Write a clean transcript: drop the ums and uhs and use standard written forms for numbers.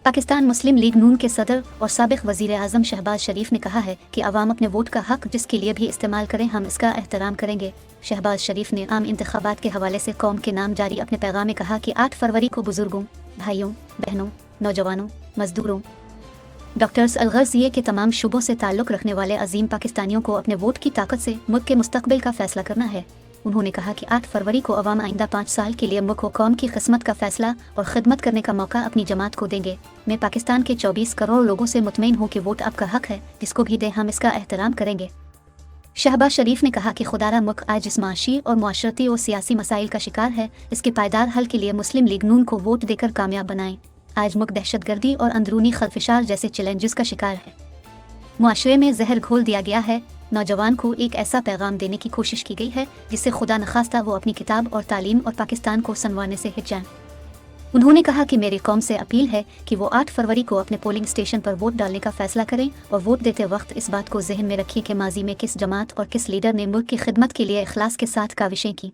पाकिस्तान मुस्लिम league नून के सदर और साबिक वज़ीर आज़म शहबाज शरीफ ने कहा है कि आवाम अपने वोट का हक जिसके लिए भी इस्तेमाल करें, हम इसका एहतराम करेंगे। शहबाज शरीफ ने आम इंतखाबात के हवाले से कौम के नाम जारी अपने पैगाम में कहा कि 8 फरवरी को बुजुर्गों, भाइयों, बहनों, नौजवानों, मजदूरों, डॉक्टर्स अलगर्ज़िये के तमाम शुबों से ताल्लुक़ रखने वाले अजीम पाकिस्तानियों को अपने वोट की ताकत से मुल्क के मुस्तकबिल का फ़ैसला करना है। उन्होंने कहा कि 8 फरवरी को अवाम आइंदा 5 साल के लिए मुल्क व कौम की क़िस्मत का फ़ैसला और ख़िदमत करने का मौका अपनी जमात को देंगे। मैं पाकिस्तान के 24 करोड़ लोगों से मुतमईन हूँ कि वोट आपका हक है, जिसको भी दें हम इसका एहतराम करेंगे। शहबाज शरीफ ने कहा कि खुदारा मुल्क आज जिस माशी और मुआशरती और सियासी मसाइल का शिकार है, इसके पायदार हल के लिए मुस्लिम लीग नून को वोट देकर कामयाब बनाएं। आज मुल्क दहशतगर्दी और अंदरूनी खलफिशार जैसे चैलेंजेस का शिकार है। मुआशरे में जहर घोल दिया गया है। नौजवान को एक ऐसा पैगाम देने की कोशिश की गई है जिससे खुदा नखास्ता वो अपनी किताब और तालीम और पाकिस्तान को संवारने से हिच जाएं। उन्होंने कहा कि मेरी कौम से अपील है कि वो 8 फरवरी को अपने पोलिंग स्टेशन पर वोट डालने का फैसला करें और वोट देते वक्त इस बात को जहन में रखिए कि माजी में किस जमात और किस लीडर ने मुल्क की खिदमत के लिए इखलास के साथ काविशें की।